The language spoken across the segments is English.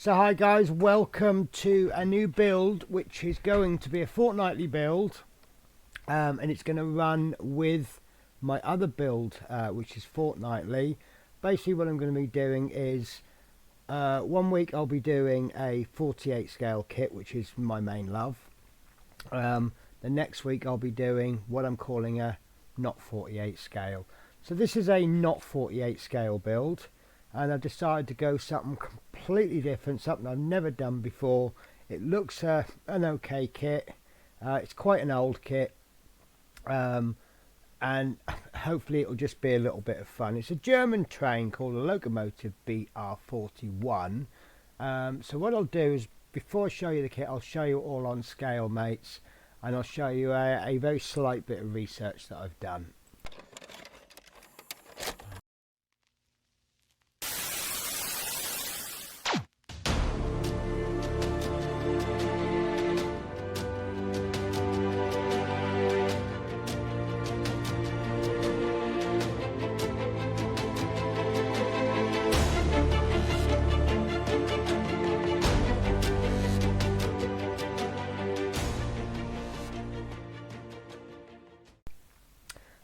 So hi guys, welcome to a new build which is going to be a fortnightly build, and it's going to run with my other build which is fortnightly. Basically what I'm going to be doing is 1 week I'll be doing a 48 scale kit, which is my main love. The next week I'll be doing what I'm calling a not 48 scale. So this is a not 48 scale build, and I've decided to go something completely different, something I've never done before. It looks an okay kit. It's quite an old kit, and hopefully it'll just be a little bit of fun. It's a German train called the Lokomotive BR41. So what I'll do is, before I show you the kit, I'll show you all on scale, mates, and I'll show you a very slight bit of research that I've done.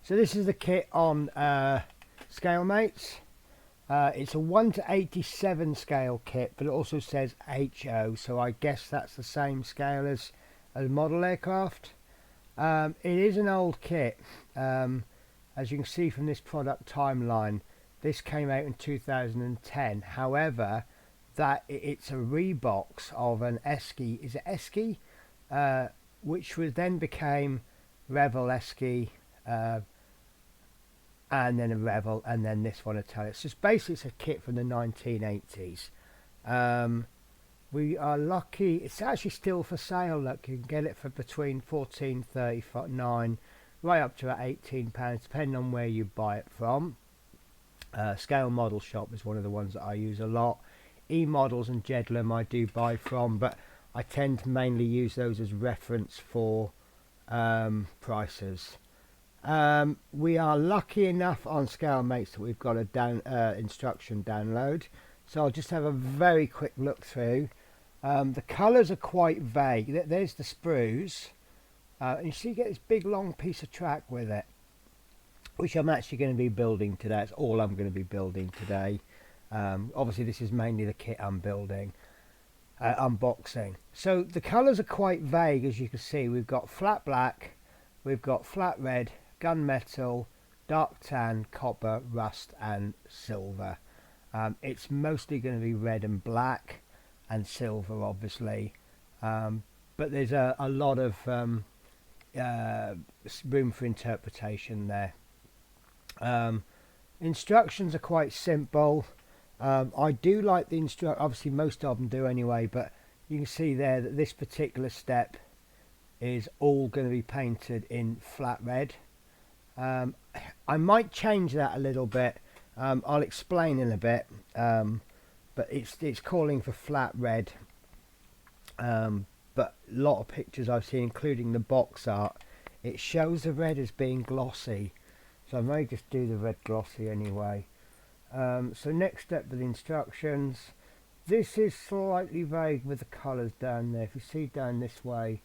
So this is the kit on scale, mates. It's a 1 to 87 scale kit, but it also says HO, so I guess that's the same scale as model aircraft. It is an old kit. As you can see from this product timeline, this came out in 2010. However, it's a rebox of an Esky. Is it Esky? Which was then became Revel Esky, and then a Revel, and then this one Italeri. So basically it's a kit from the 1980s. We are lucky, it's actually still for sale. Look, you can get it for between £14.39 right up to £18, depending on where you buy it from. Scale Model Shop is one of the ones that I use a lot. E-Models and Jedlam I do buy from, but I tend to mainly use those as reference for prices. We are lucky enough on scale, mates, that we've got a instruction download, so I'll just have a very quick look through. The colours are quite vague. There's the sprues, and you see you get this big long piece of track with it, which I'm actually going to be building today. That's all I'm going to be building today. Obviously this is mainly the kit I'm building, unboxing. So the colours are quite vague. As you can see, we've got flat black, we've got flat red, gunmetal, dark tan, copper, rust and silver. It's mostly going to be red and black and silver, obviously, but there's a lot of room for interpretation there. Instructions are quite simple. I do like the obviously most of them do anyway, but you can see there that this particular step is all going to be painted in flat red. I might change that a little bit. I'll explain in a bit, but it's calling for flat red, but a lot of pictures I've seen, including the box art, it shows the red as being glossy, so I may just do the red glossy anyway. So next step with the instructions. This is slightly vague with the colours down there. If you see down this way,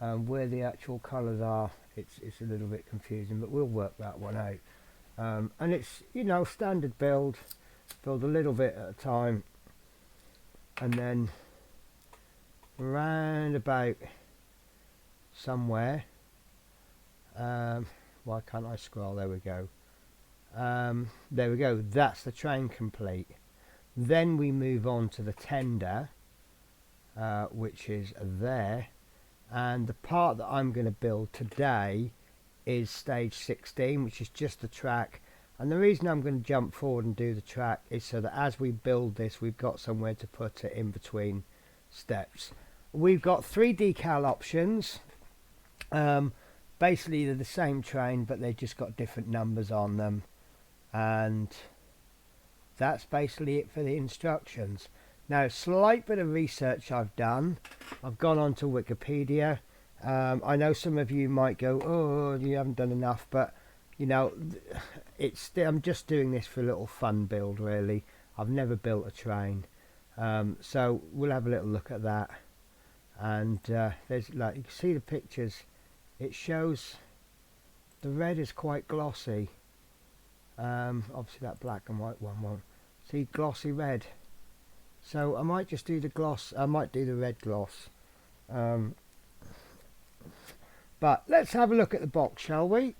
where the actual colours are, it's a little bit confusing, but we'll work that one out. And it's, you know, standard build a little bit at a time, and then round about somewhere, why can't I scroll? There we go. There we go. That's the train complete. Then we move on to the tender, which is there. And the part that I'm going to build today is stage 16, which is just the track. And the reason I'm going to jump forward and do the track is so that as we build this, we've got somewhere to put it in between steps. We've got 3 decal options. Basically they're the same train, but they've just got different numbers on them, and that's basically it for the instructions. Now, a slight bit of research I've done. I've gone on to Wikipedia. I know some of you might go, oh, you haven't done enough, but you know, I'm just doing this for a little fun build, really. I've never built a train. So we'll have a little look at that. And there's, like, you can see the pictures, it shows the red is quite glossy. Obviously that black and white one won't. See, glossy red. So I might just do the gloss, I might do the red gloss. But let's have a look at the box, shall we?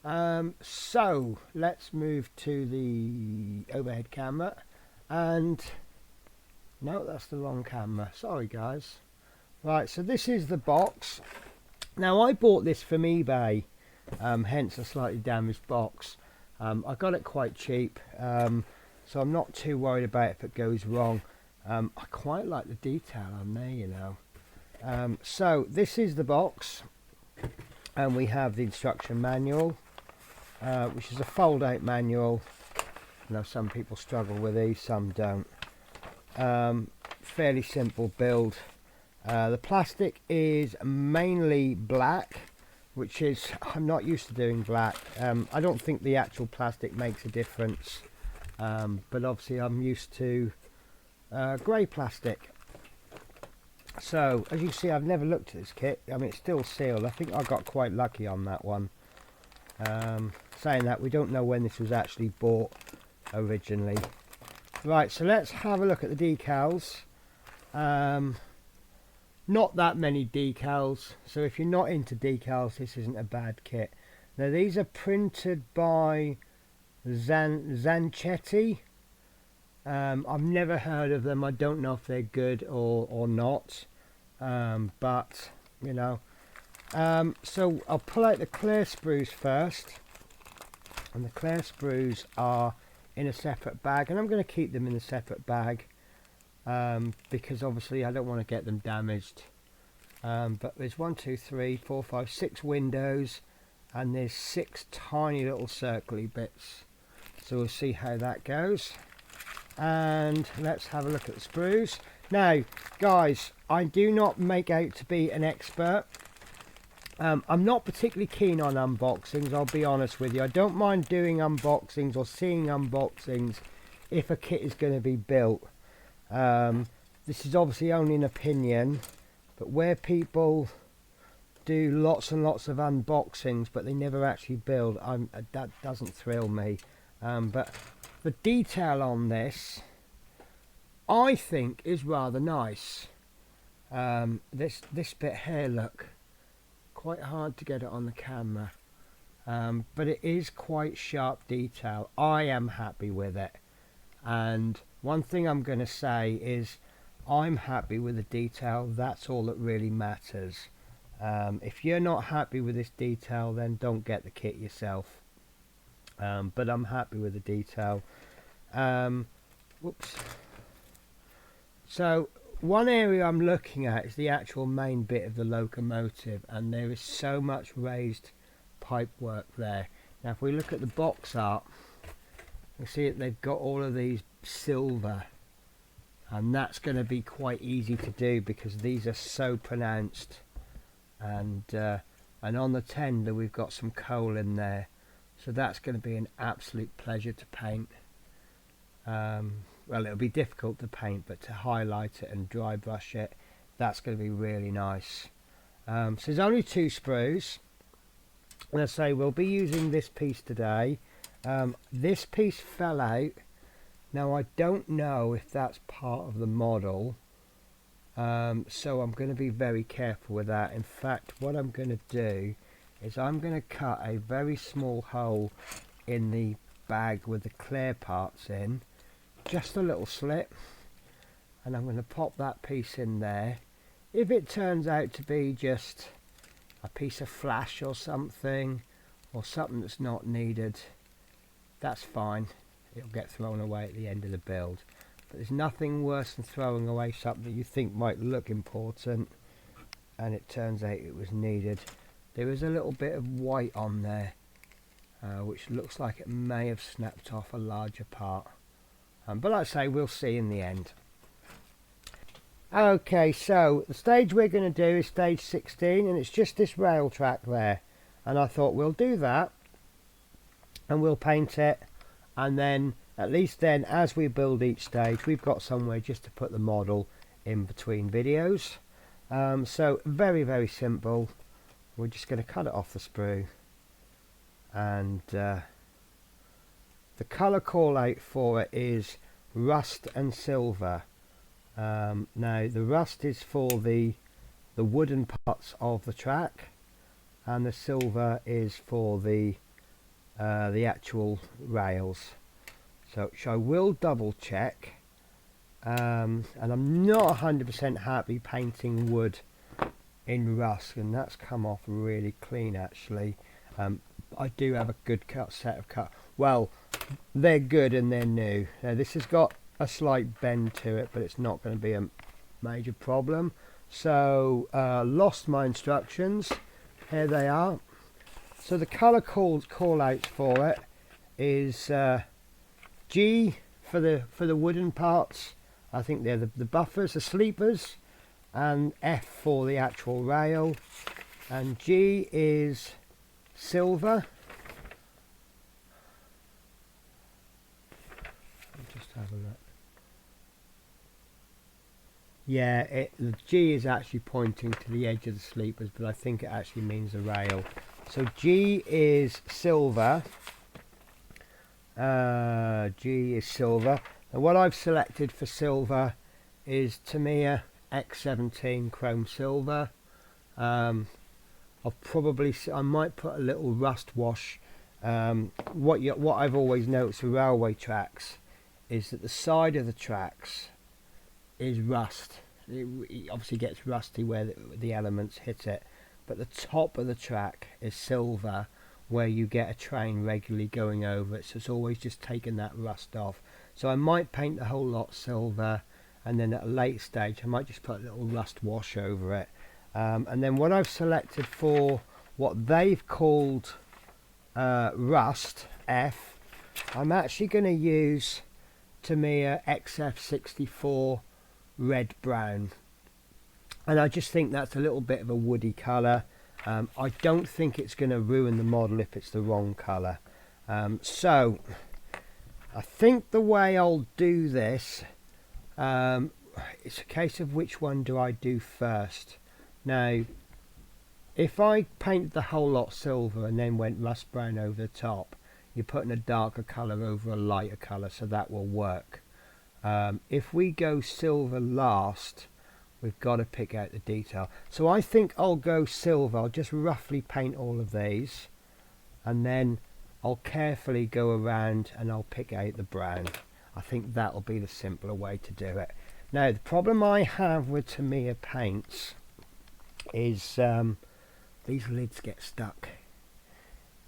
So let's move to the overhead camera. And no, that's the wrong camera, sorry guys. Right, so this is the box. Now I bought this from eBay, hence a slightly damaged box. I got it quite cheap, so I'm not too worried about if it goes wrong. I quite like the detail on there, you know. So this is the box, and we have the instruction manual, which is a fold out manual. I know some people struggle with these, some don't. Fairly simple build. The plastic is mainly black, which is, I'm not used to doing black. I don't think the actual plastic makes a difference, but obviously I'm used to grey plastic. So as you see, I've never looked at this kit. I mean, it's still sealed. I think I got quite lucky on that one. Saying that, we don't know when this was actually bought originally. Right, so let's have a look at the decals. Not that many decals, so if you're not into decals, this isn't a bad kit. Now these are printed by Zanchetti. I've never heard of them. I don't know if they're good or not, but you know. So I'll pull out the clear sprues first, and the clear sprues are in a separate bag, and I'm going to keep them in a separate bag. Because obviously I don't want to get them damaged. But there's 6 windows, and there's 6 tiny little circly bits. So we'll see how that goes. And let's have a look at the sprues. Now, guys, I do not make out to be an expert. I'm not particularly keen on unboxings, I'll be honest with you. I don't mind doing unboxings or seeing unboxings if a kit is going to be built. This is obviously only an opinion, but where people do lots and lots of unboxings but they never actually build, that doesn't thrill me. But the detail on this, I think, is rather nice. This bit here, look, quite hard to get it on the camera, but it is quite sharp detail. I am happy with it. And one thing I'm going to say is I'm happy with the detail. That's all that really matters. If you're not happy with this detail, then don't get the kit yourself. But I'm happy with the detail. Whoops. So one area I'm looking at is the actual main bit of the locomotive, and there is so much raised pipe work there. Now if we look at the box art, you see that they've got all of these silver, and that's going to be quite easy to do because these are so pronounced. And on the tender we've got some coal in there, so that's going to be an absolute pleasure to paint. Well, it'll be difficult to paint, but to highlight it and dry brush it, that's going to be really nice. So there's only 2 sprues, and I say we'll be using this piece today. This piece fell out. Now I don't know if that's part of the model, so I'm going to be very careful with that. In fact, what I'm going to do is I'm going to cut a very small hole in the bag with the clear parts in, just a little slit, and I'm going to pop that piece in there. If it turns out to be just a piece of flash or something that's not needed, that's fine. It'll get thrown away at the end of the build. But there's nothing worse than throwing away something you think might look important and it turns out it was needed. There is a little bit of white on there, which looks like it may have snapped off a larger part. But like I say, we'll see in the end. Okay, so the stage we're going to do is stage 16, and it's just this rail track there. And I thought we'll do that, and we'll paint it, and then At least then, as we build each stage, we've got somewhere just to put the model in between videos. So very, very simple. We're just going to cut it off the sprue, and the colour call out for it is rust and silver. Now the rust is for the wooden parts of the track, and the silver is for the actual rails. So I will double check, and I'm not 100% happy painting wood in rust, and that's come off really clean actually. I do have a good set of cut. Well, they're good and they're new. Now, this has got a slight bend to it, but it's not going to be a major problem. So lost my instructions. Here they are. So the colour call outs for it is G for the wooden parts. I think they're the buffers, the sleepers, and F for the actual rail, and G is silver. I'll just have a look. Yeah, the G is actually pointing to the edge of the sleepers, but I think it actually means the rail. So G is silver. G is silver. And what I've selected for silver is Tamiya X17 chrome silver. I might put a little rust wash. What I've always noticed with railway tracks is that the side of the tracks is rust. It obviously gets rusty where the elements hit it, but the top of the track is silver, where you get a train regularly going over it, so it's always just taking that rust off. So I might paint the whole lot silver, and then at a late stage I might just put a little rust wash over it. And then what I've selected for what they've called rust, F, I'm actually going to use Tamiya XF64 red brown, and I just think that's a little bit of a woody colour. I don't think it's going to ruin the model if it's the wrong colour. So I think the way I'll do this, it's a case of which one do I do first. Now, if I paint the whole lot silver and then went rust brown over the top, you're putting a darker colour over a lighter colour, so that will work. If we go silver last, we've got to pick out the detail. So I think I'll go silver. I'll just roughly paint all of these, and then I'll carefully go around and I'll pick out the brown. I think that'll be the simpler way to do it. Now, the problem I have with Tamiya paints is these lids get stuck.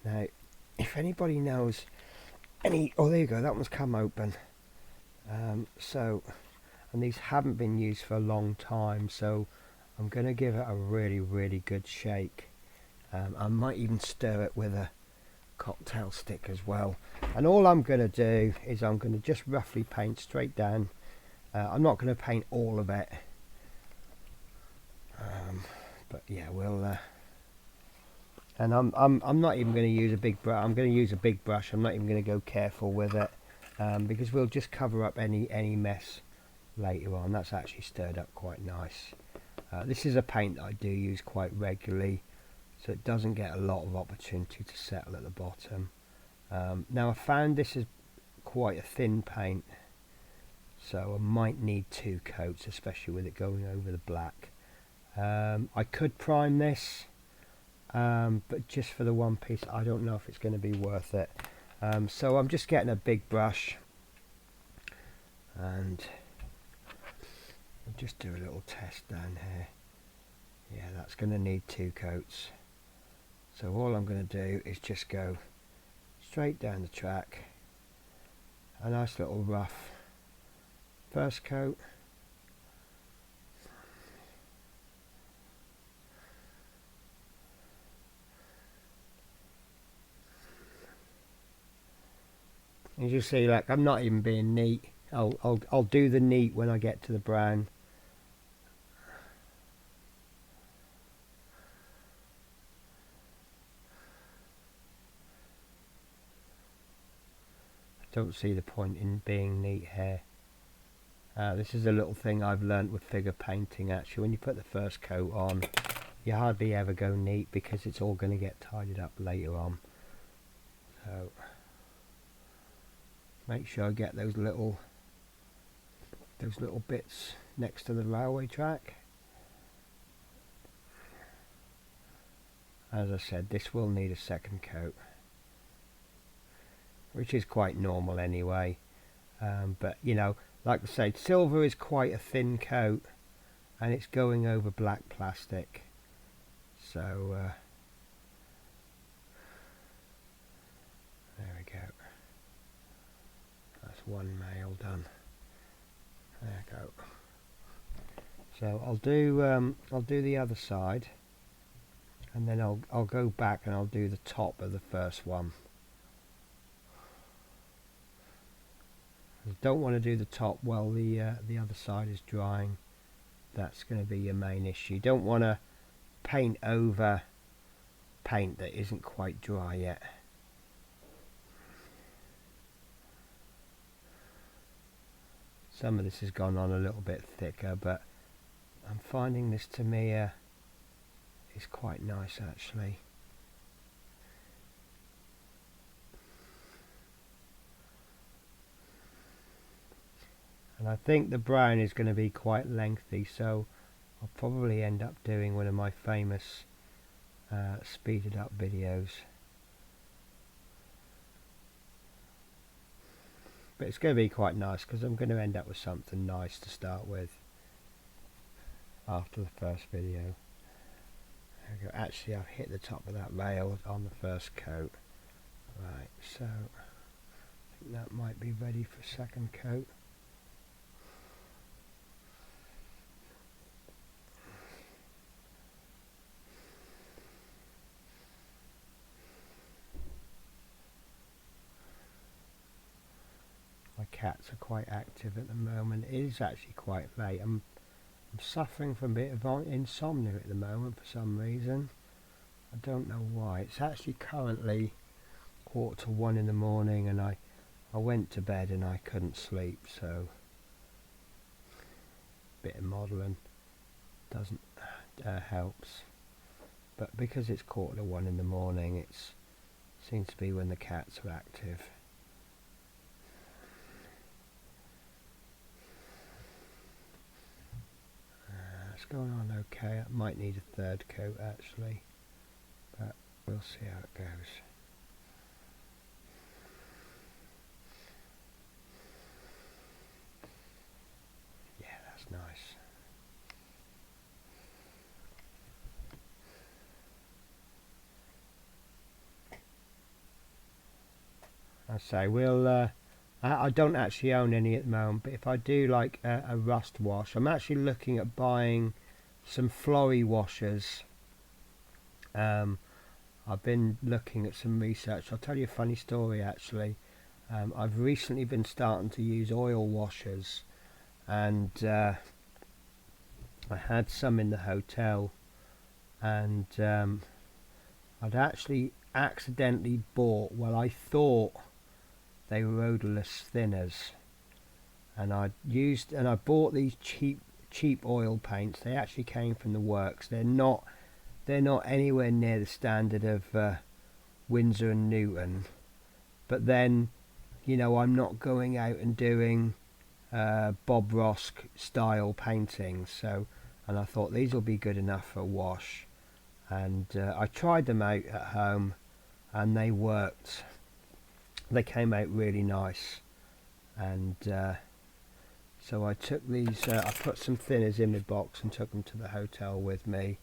Now, if anybody knows any... Oh, there you go. That one's come open. And these haven't been used for a long time, so I'm going to give it a really, really good shake. I might even stir it with a cocktail stick as well. And all I'm going to do is I'm going to just roughly paint straight down. I'm not going to paint all of it, but yeah, we'll. And I'm not even going to use a big brush. I'm going to use a big brush. I'm not even going to go careful with it, because we'll just cover up any mess later on. That's actually stirred up quite nice. This is a paint that I do use quite regularly, so it doesn't get a lot of opportunity to settle at the bottom. Now, I found this is quite a thin paint, so I might need 2 coats, especially with it going over the black. I could prime this, but just for the one piece, I don't know if it's going to be worth it. So I'm just getting a big brush, and I'll just do a little test down here. Yeah, that's going to need 2 coats. So all I'm going to do is just go straight down the track, a nice little rough first coat, as you see, like, I'm not even being neat. I'll do the neat when I get to the brown. Don't see the point in being neat here. This is a little thing I've learnt with figure painting actually. When you put the first coat on, you hardly ever go neat because it's all going to get tidied up later on. So make sure I get those little bits next to the railway track. As I said, this will need a second coat, which is quite normal anyway. But you know, like I said, silver is quite a thin coat and it's going over black plastic, so there we go. That's one mail done. There we go. So I'll do the other side, and then I'll go back and I'll do the top of the first one. I don't want to do the top while the other side is drying. That's going to be your main issue. You don't want to paint over paint that isn't quite dry yet. Some of this has gone on a little bit thicker, but I'm finding this to me is quite nice actually. And I think the brown is going to be quite lengthy, so I'll probably end up doing one of my famous speeded up videos. But it's going to be quite nice because I'm going to end up with something nice to start with after the first video. There we go. Actually, I've hit the top of that rail on the first coat. Right, so I think that might be ready for second coat. My cats are quite active at the moment. It is actually quite late. I'm suffering from a bit of insomnia at the moment for some reason. I don't know why. It's actually currently 1:45 in the morning, and I went to bed and I couldn't sleep, so a bit of modelling doesn't helps. But because it's 1:45 in the morning, it seems to be when the cats are active. It's going on okay. I might need a third coat actually, but we'll see how it goes. Yeah, that's nice. I say we'll I don't actually own any at the moment, but if I do like a rust wash, I'm actually looking at buying some Flory washers. I've been looking at some research. I'll tell you a funny story actually. I've recently been starting to use oil washers, and I had some in the hotel, and I'd actually accidentally bought, well, I thought they were odorless thinners, and I bought these cheap oil paints. They actually came from the works. They're not anywhere near the standard of Winsor and Newton, but then, you know, I'm not going out and doing Bob Ross style paintings, so, and I thought these will be good enough for a wash, and I tried them out at home and they worked. They came out really nice, and so I took these, I put some thinners in my box and took them to the hotel with me,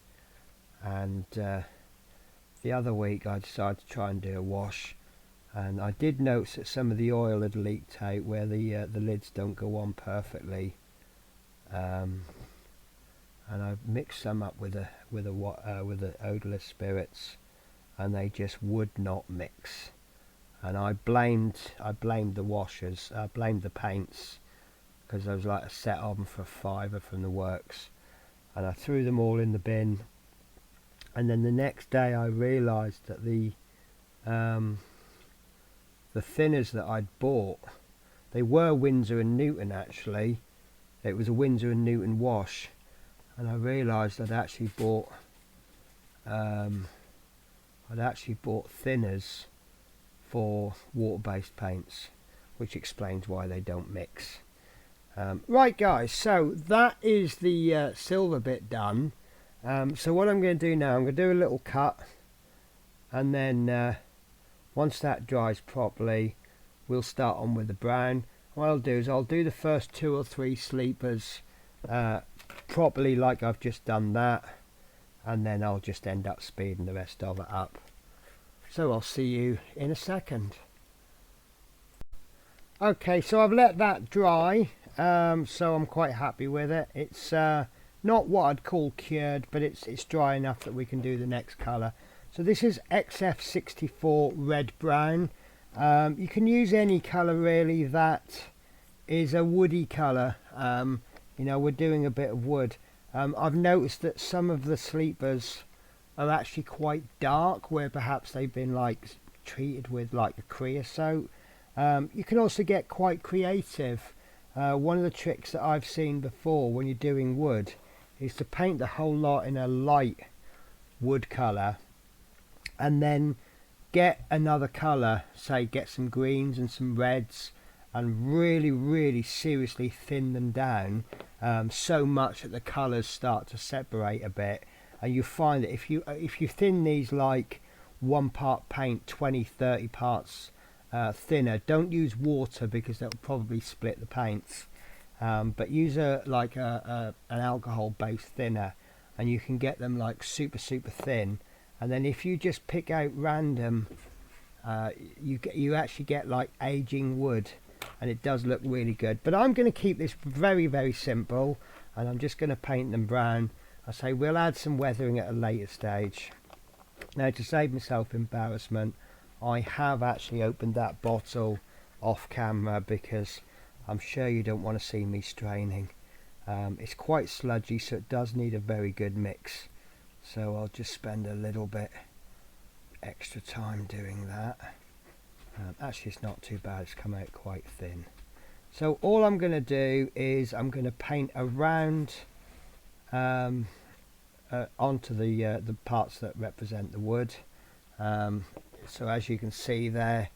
and the other week I decided to try and do a wash, and I did notice that some of the oil had leaked out where the lids don't go on perfectly, and I mixed some up with the odorless spirits, and they just would not mix. And I blamed the washers, I blamed the paints, because there was like a set of them for £5 from the works, and I threw them all in the bin. And then the next day I realised that the the thinners that I'd bought. They were Winsor and Newton actually. It was a Winsor and Newton wash, and I realised I'd actually bought thinners for water-based paints, which explains why they don't mix. Right guys, so that is the silver bit done. So what I'm going to do now, I'm going to do a little cut, and then once that dries properly, we'll start on with the brown. What I'll do is I'll do the first 2 or 3 sleepers properly, like I've just done that, and then I'll just end up speeding the rest of it up. So I'll see you in a second. Okay, so I've let that dry, so I'm quite happy with it. It's not what I'd call cured, but it's dry enough that we can do the next colour. So this is XF64 red brown. You can use any colour really that is a woody colour. You know, we're doing a bit of wood. I've noticed that some of the sleepers are actually quite dark, where perhaps they've been like treated with like a creosote. You can also get quite creative. One of the tricks that I've seen before when you're doing wood is to paint the whole lot in a light wood colour, and then get another colour, say get some greens and some reds, and really seriously thin them down so much that the colours start to separate a bit. And you find that if you thin these like 1 part paint 20-30 parts thinner, don't use water because that will probably split the paints, but use an alcohol based thinner, and you can get them like super thin. And then if you just pick out random, you actually get like aging wood, and it does look really good. But I'm going to keep this very simple, and I'm just going to paint them brown. I say we'll add some weathering at a later stage. Now, to save myself embarrassment, I have actually opened that bottle off camera because I'm sure you don't want to see me straining. It's quite sludgy, so it does need a very good mix. So I'll just spend a little bit extra time doing that. Actually, it's not too bad, it's come out quite thin. So all I'm going to do is I'm going to paint around onto the parts that represent the wood. So as you can see there,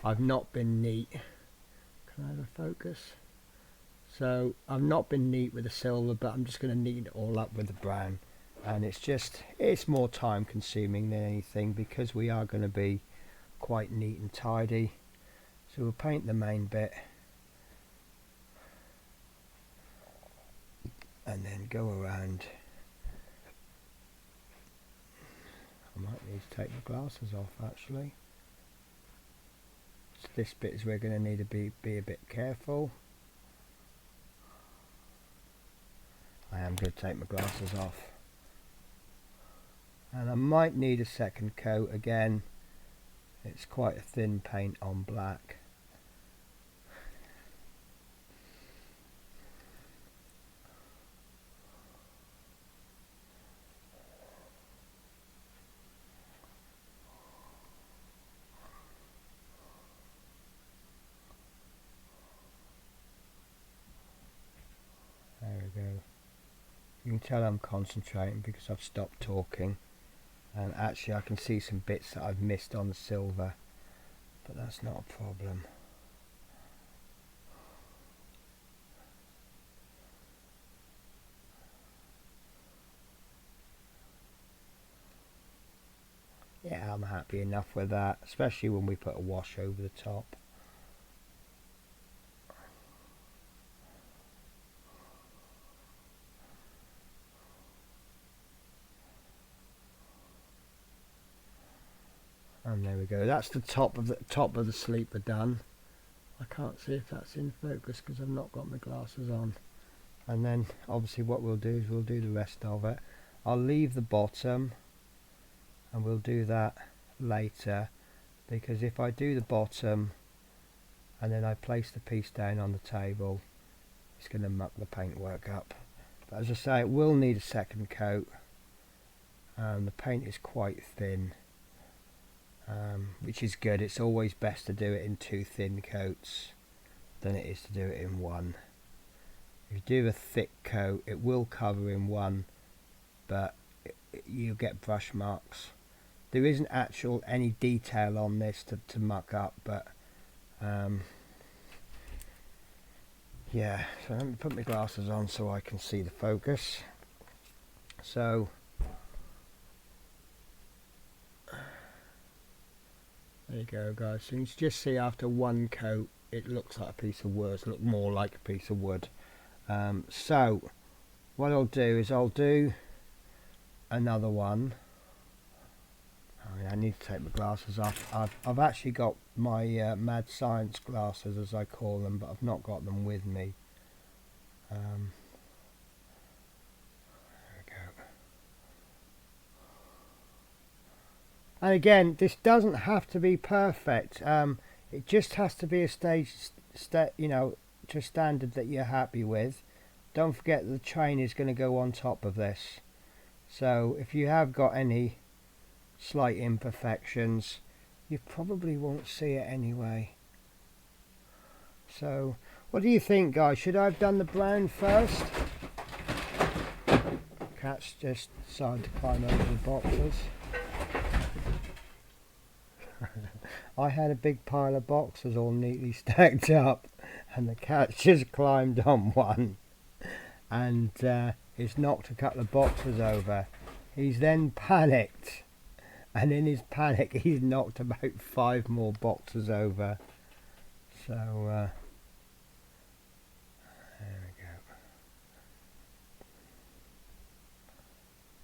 I've not been neat. Can I have a focus? So I've not been neat with the silver, but I'm just going to neat it all up with the brown. And it's more time consuming than anything, because we are going to be quite neat and tidy. So we'll paint the main bit and then go around. I might need to take my glasses off actually. So this bit is where we're going to need to be a bit careful. I am going to take my glasses off. And I might need a second coat again. It's quite a thin paint on black. There we go. You can tell I'm concentrating because I've stopped talking. And actually I can see some bits that I've missed on the silver, but that's not a problem. Yeah, I'm happy enough with that, especially when we put a wash over the top. And there we go. That's the top of the sleeper done. I can't see if that's in focus because I've not got my glasses on. And then obviously what we'll do is we'll do the rest of it. I'll leave the bottom, and we'll do that later, because if I do the bottom and then I place the piece down on the table, it's going to muck the paintwork up. But as I say, it will need a second coat. The paint is quite thin. which is good. It's always best to do it in 2 thin coats than it is to do it in one. If you do a thick coat, it will cover in one, but you'll get brush marks. There isn't actual any detail on this to muck up, but yeah. So let me put my glasses on so I can see the focus. So there you go, guys. So you can just see after one coat it looks like a piece of wood. It looks more like a piece of wood. So what I'll do is I'll do another one. I need to take my glasses off. I've actually got my mad science glasses, as I call them, but I've not got them with me. There we go. And again, this doesn't have to be perfect. It just has to be a you know, to a standard that you're happy with. Don't forget that the train is going to go on top of this. So if you have got any slight imperfections, you probably won't see it anyway. So what do you think, guys? Should I have done the brown first? Cat's just decided to climb over the boxes. I had a big pile of boxes all neatly stacked up, and the cat just climbed on one and it's knocked a couple of boxes over. He's then panicked, and in his panic he's knocked about 5 more boxes over. So there we go.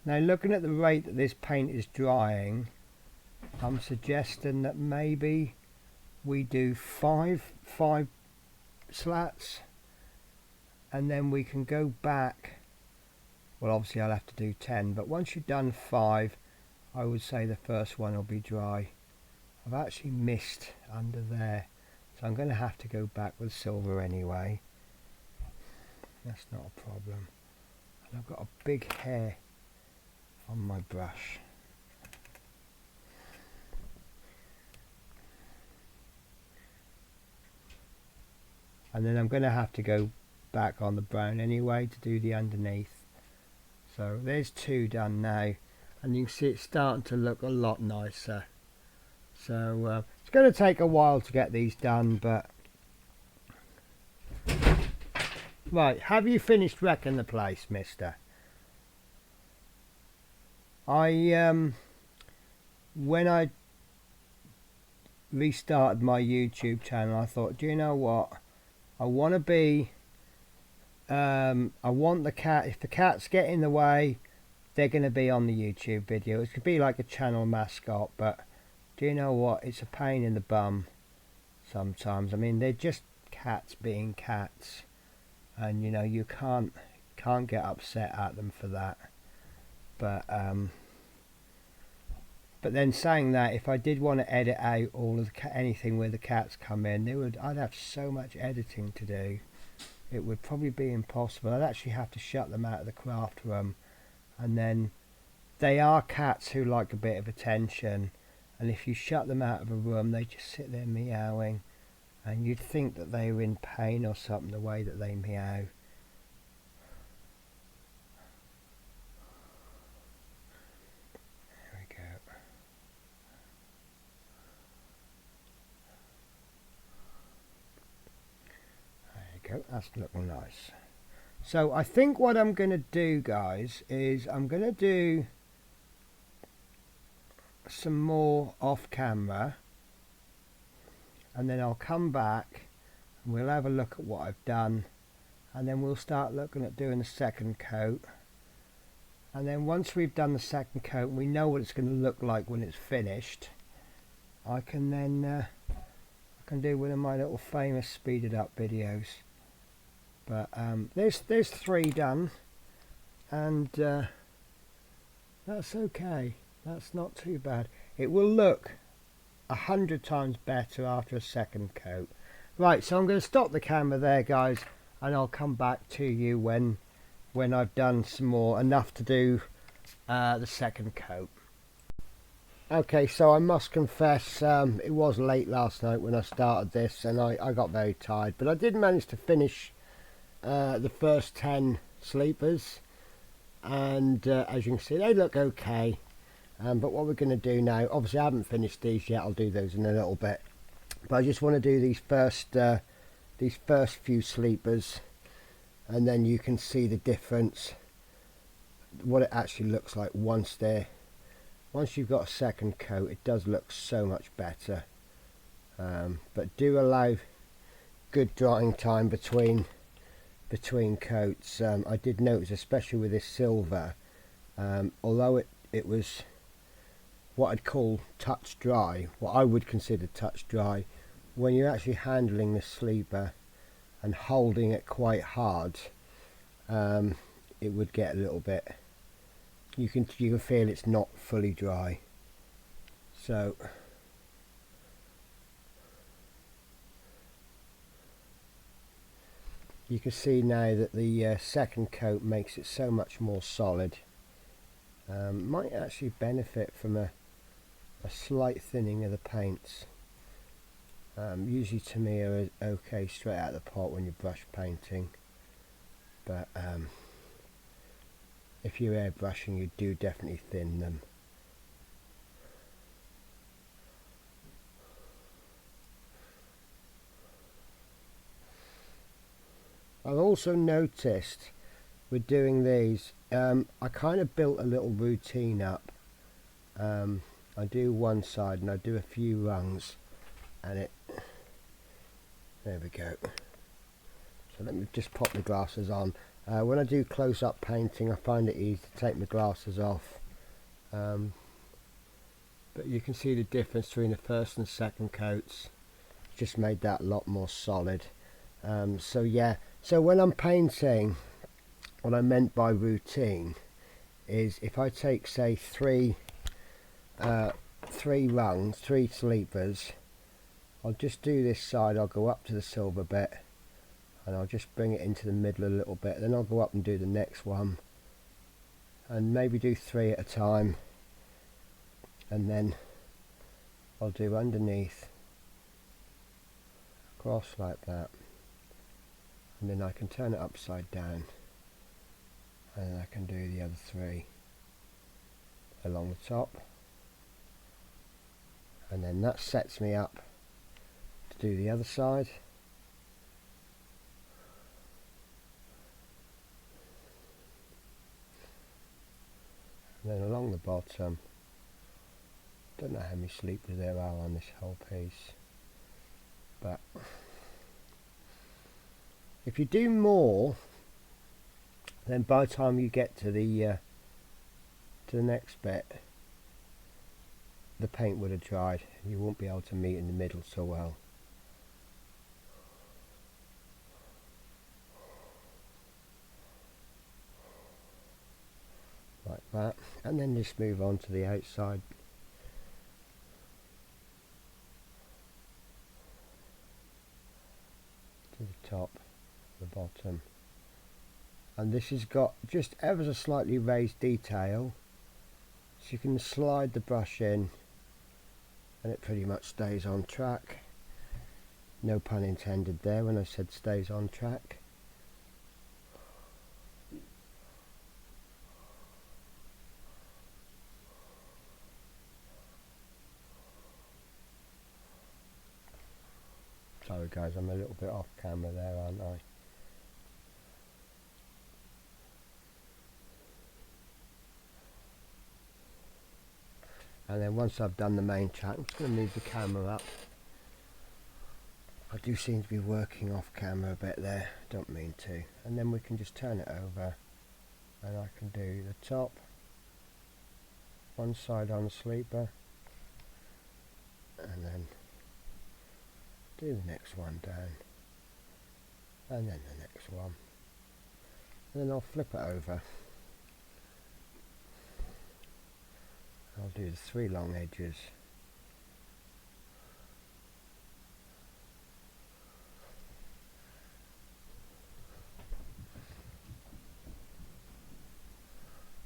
Now, looking at the rate that this paint is drying, I'm suggesting that maybe we do five slats, and then we can go back. Well, obviously I'll have to do 10, but once you've done 5, I would say the first one will be dry. I've actually missed under there, so I'm going to have to go back with silver anyway. That's not a problem. And I've got a big hair on my brush. And then I'm going to have to go back on the brown anyway to do the underneath. So there's 2 done now, and you can see it's starting to look a lot nicer. So it's going to take a while to get these done, but right, have you finished wrecking the place, mister? When I restarted my YouTube channel, I thought, do you know what? I want to be I want the cat, if the cats get in the way, they're going to be on the YouTube video. It could be like a channel mascot, but do you know what? It's a pain in the bum sometimes. I mean, they're just cats being cats, and you know, you can't get upset at them for that. But then saying that, if I did want to edit out all of anything where the cats come in, I'd have so much editing to do. It would probably be impossible. I'd actually have to shut them out of the craft room, and then they are cats who like a bit of attention, and if you shut them out of a room, they just sit there meowing, and you'd think that they were in pain or something the way that they meow. There we go. That's looking nice. So I think what I'm going to do, guys, is I'm going to do some more off camera, and then I'll come back and we'll have a look at what I've done, and then we'll start looking at doing the second coat. And then once we've done the second coat and we know what it's going to look like when it's finished, I can then I can do one of my little famous speeded up videos. But there's 3 done, and that's okay. That's not too bad. It will look 100 times better after a second coat. Right, so I'm going to stop the camera there, guys, and I'll come back to you when I've done some more, enough to do the second coat. Okay, so I must confess, it was late last night when I started this, and I got very tired, but I did manage to finish the first 10 sleepers, and as you can see, they look okay. But what we're going to do now, obviously I haven't finished these yet, I'll do those in a little bit, but I just want to do these first few sleepers, and then you can see the difference, what it actually looks like once you've got a second coat. It does look so much better, but do allow good drying time between coats. I did notice, especially with this silver, although it was what I'd call touch dry, what I would consider touch dry, when you're actually handling the sleeper and holding it quite hard, it would get a little bit, you can feel it's not fully dry. So you can see now that the second coat makes it so much more solid. Might actually benefit from a slight thinning of the paints. Usually to me are okay straight out of the pot when you're brush painting, but if you're airbrushing, you do definitely thin them. I've also noticed with doing these, I kind of built a little routine up. I do one side and I do a few rungs, and there we go. So let me just pop the glasses on. When I do close-up painting, I find it easy to take my glasses off, but you can see the difference between the first and second coats. Just made that a lot more solid. So yeah, so when I'm painting, what I meant by routine is if I take, say, three rungs, 3 sleepers, I'll just do this side. I'll go up to the silver bit and I'll just bring it into the middle a little bit, then I'll go up and do the next one, and maybe do 3 at a time, and then I'll do underneath, across like that, and then I can turn it upside down, and then I can do the other 3 along the top, and then that sets me up to do the other side. And then along the bottom, don't know how many sleepers there are on this whole piece, but if you do more, then by the time you get to the next bit, the paint would have dried and you won't be able to meet in the middle so well. Like that, and then just move on to the outside. To the top, the bottom. And this has got just ever so slightly raised detail, so you can slide the brush in and it pretty much stays on track. No pun intended there when I said stays on track. Sorry guys, I'm a little bit off camera there, aren't I? And then once I've done the main track, I'm just going to move the camera up. I do seem to be working off camera a bit there, don't mean to. And then we can just turn it over and I can do the top, one side on the sleeper, and then do the next one down, and then the next one, and then I'll flip it over. I'll do the 3 long edges,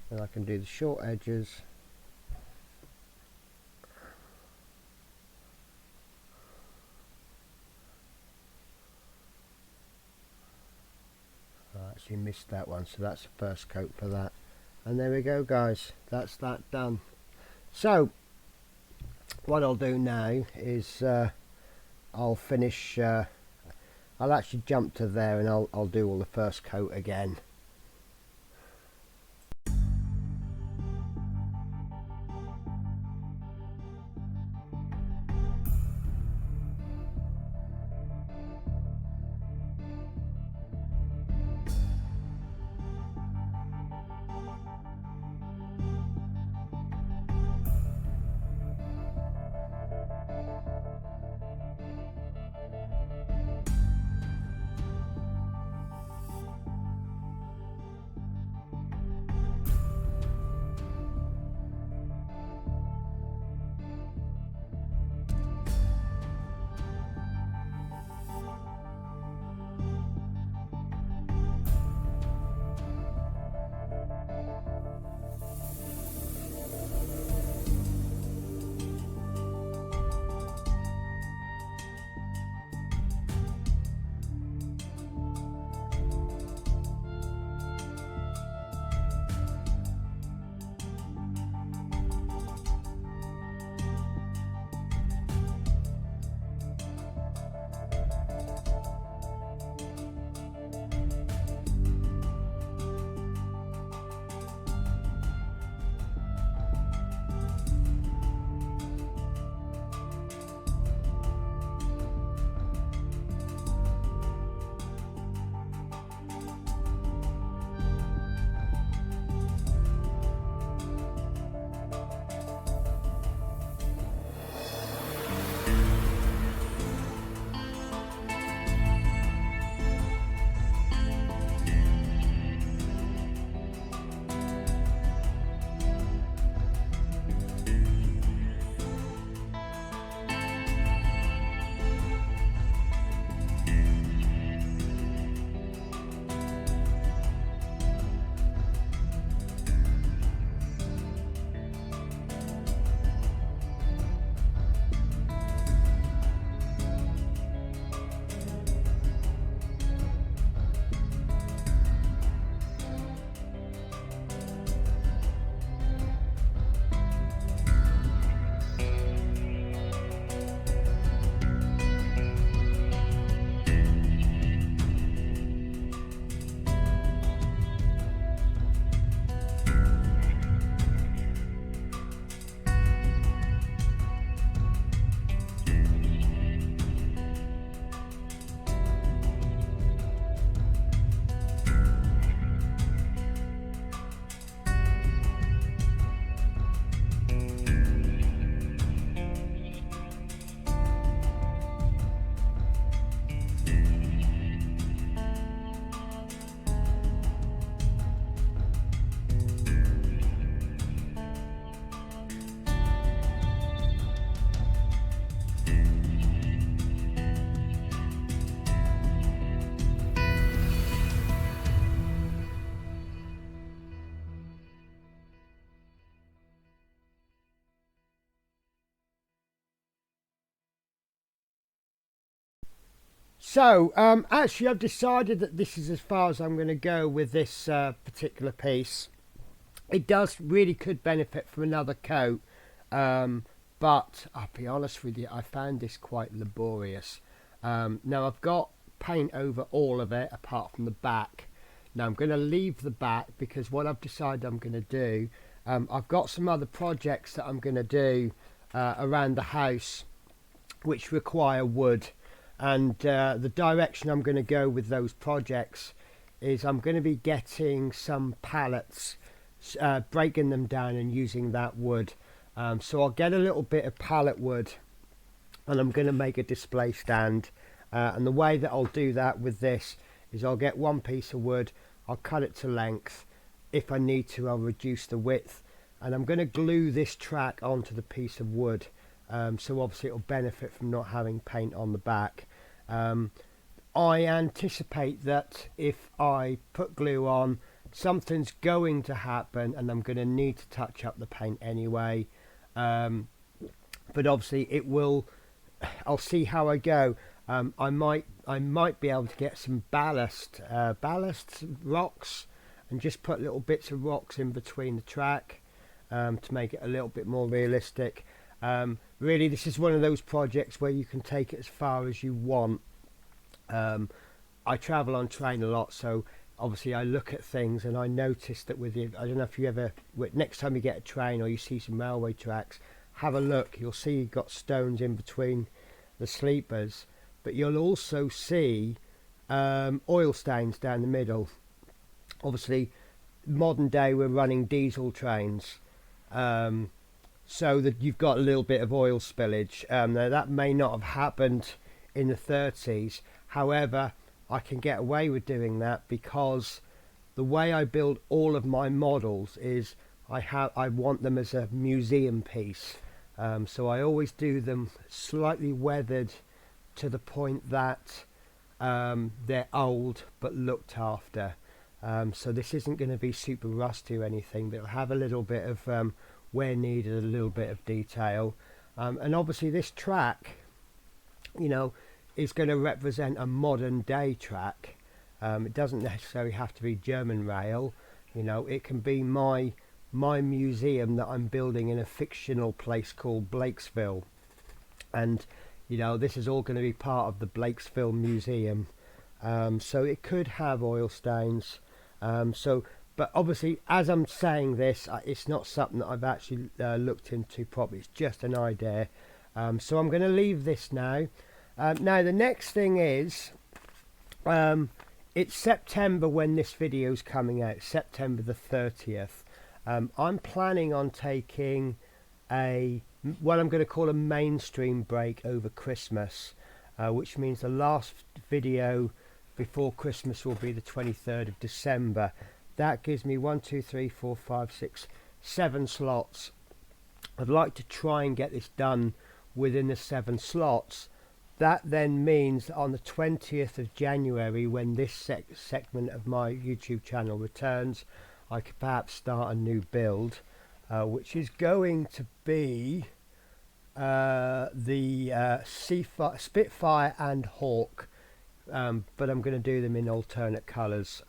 and I can do the short edges, missed that one, so that's the first coat for that. And there we go, guys, that's that done. So what I'll do now is I'll finish, I'll actually jump to there and I'll do all the first coat again. So actually I've decided that this is as far as I'm going to go with this particular piece. It does really could benefit from another coat, but I'll be honest with you, I found this quite laborious. Now I've got paint over all of it apart from the back. Now I'm going to leave the back because what I've decided I'm going to do, I've got some other projects that I'm going to do around the house which require wood, and the direction I'm going to go with those projects is I'm going to be getting some pallets, breaking them down and using that wood. So I'll get a little bit of pallet wood and I'm going to make a display stand, and the way that I'll do that with this is I'll get one piece of wood, I'll cut it to length, if I need to I'll reduce the width, and I'm going to glue this track onto the piece of wood. So obviously it'll benefit from not having paint on the back. I anticipate that if I put glue on, something's going to happen and I'm going to need to touch up the paint anyway, but obviously it will, I'll see how I go. I might I might be able to get some ballast rocks, and just put little bits of rocks in between the track to make it a little bit more realistic. Really, this is one of those projects where you can take it as far as you want. I travel on train a lot, so obviously I look at things and I notice that with you, I don't know if you ever, next time you get a train or you see some railway tracks, have a look. You'll see you've got stones in between the sleepers, but you'll also see oil stains down the middle. Obviously, modern day we're running diesel trains, so that you've got a little bit of oil spillage. Now that may not have happened in the 30s, however, I can get away with doing that because the way I build all of my models is I want them as a museum piece. So I always do them slightly weathered to the point that they're old but looked after. So this isn't going to be super rusty or anything, but it'll have a little bit of where needed, a little bit of detail. And obviously this track, you know, is going to represent a modern day track. It doesn't necessarily have to be German rail. You know, it can be my museum that I'm building in a fictional place called Blakesville, and you know, this is all going to be part of the Blakesville Museum. So it could have oil stains. But obviously, as I'm saying this, it's not something that I've actually looked into properly. It's just an idea. So I'm going to leave this now. Now the next thing is, it's September when this video is coming out, September the 30th. I'm planning on taking what I'm going to call a mainstream break over Christmas, which means the last video before Christmas will be the 23rd of December. That gives me 1, 2, 3, 4, 5, 6, 7 slots. I'd like to try and get this done within the 7 slots. That then means that on the 20th of January, when this segment of my YouTube channel returns, I could perhaps start a new build, which is going to be the Spitfire and Hawk, but I'm going to do them in alternate colours.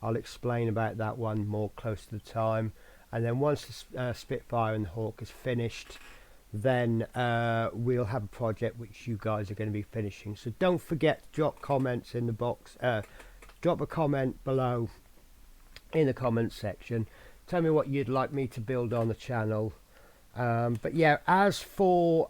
I'll explain about that one more close to the time, and then once the Spitfire and the Hawk is finished, then we'll have a project which you guys are going to be finishing. So don't forget to drop comments in the box, drop a comment below in the comments section. Tell me what you'd like me to build on the channel. But yeah, as for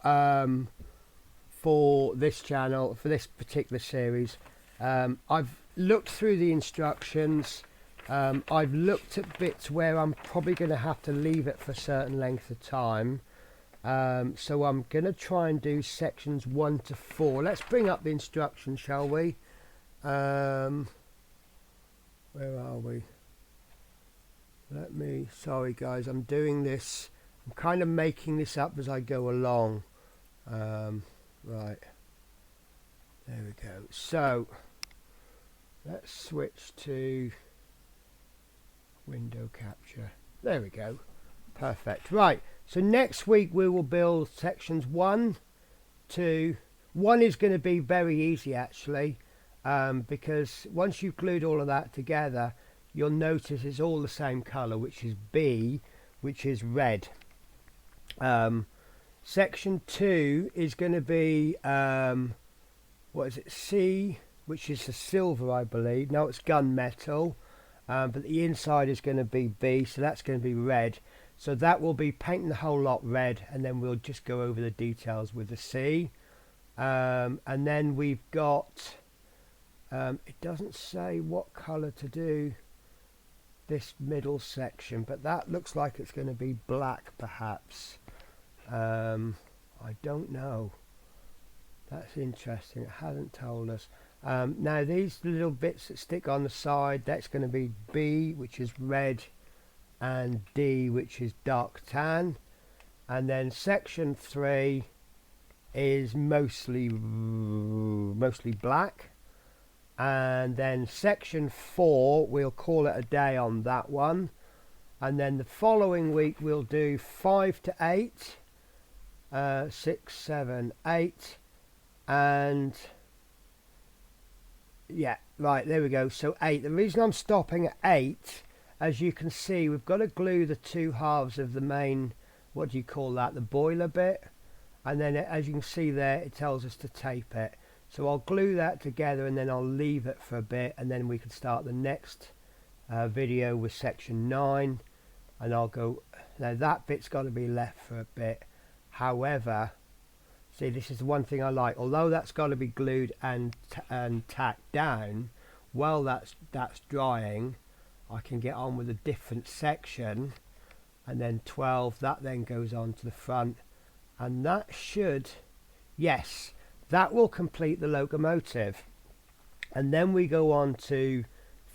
this channel, for this particular series, I've looked through the instructions. I've looked at bits where I'm probably going to have to leave it for a certain length of time. So I'm going to try and do sections 1 to 4. Let's bring up the instructions, shall we? Where are we? Sorry guys, I'm doing this, I'm kind of making this up as I go along. Right, there we go. So let's switch to window capture. There we go, perfect. Right, so next week we will build sections 1, 2. 1 is going to be very easy actually, because once you've glued all of that together, you'll notice it's all the same colour, which is B, which is red. Section 2 is going to be what is it, C, which is the silver, I believe. No, it's gunmetal, but the inside is going to be B, so that's going to be red. So that will be painting the whole lot red, and then we'll just go over the details with the C. And then we've got, it doesn't say what colour to do this middle section, but that looks like it's going to be black perhaps. I don't know. That's interesting, it hasn't told us. Now these little bits that stick on the side, that's going to be B, which is red, and D, which is dark tan. And then section 3 is mostly black. And then section 4, we'll call it a day on that one. And then the following week we'll do 5 to 8, 6, 7, 8, and Yeah, right, there we go. So 8. The reason I'm stopping at 8, as you can see, we've got to glue the two halves of the main, what do you call that, the boiler bit. And then as you can see there, it tells us to tape it. So I'll glue that together and then I'll leave it for a bit, and then we can start the next video with section 9. And I'll go, now that bit's got to be left for a bit. However, see, this is the one thing I like. Although that's got to be glued and tacked down, while that's drying, I can get on with a different section. And then 12, that then goes on to the front. And that should, yes, that will complete the locomotive. And then we go on to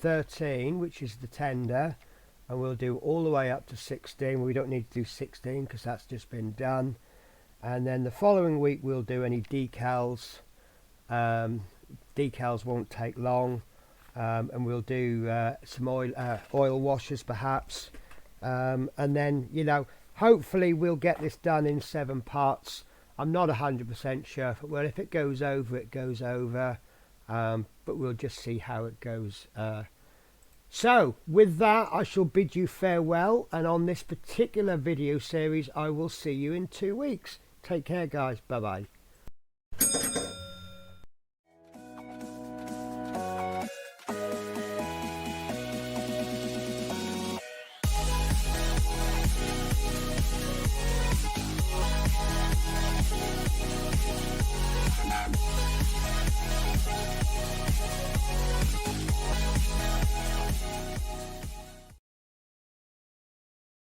13, which is the tender. And we'll do all the way up to 16. We don't need to do 16 because that's just been done. And then the following week we'll do any decals. Decals won't take long. And we'll do some oil washers perhaps. And then, you know, hopefully we'll get this done in 7 parts. I'm not 100% sure if it will. If it goes over, it goes over. But we'll just see how it goes. So with that, I shall bid you farewell, and on this particular video series I will see you in 2 weeks. Take care guys, bye bye.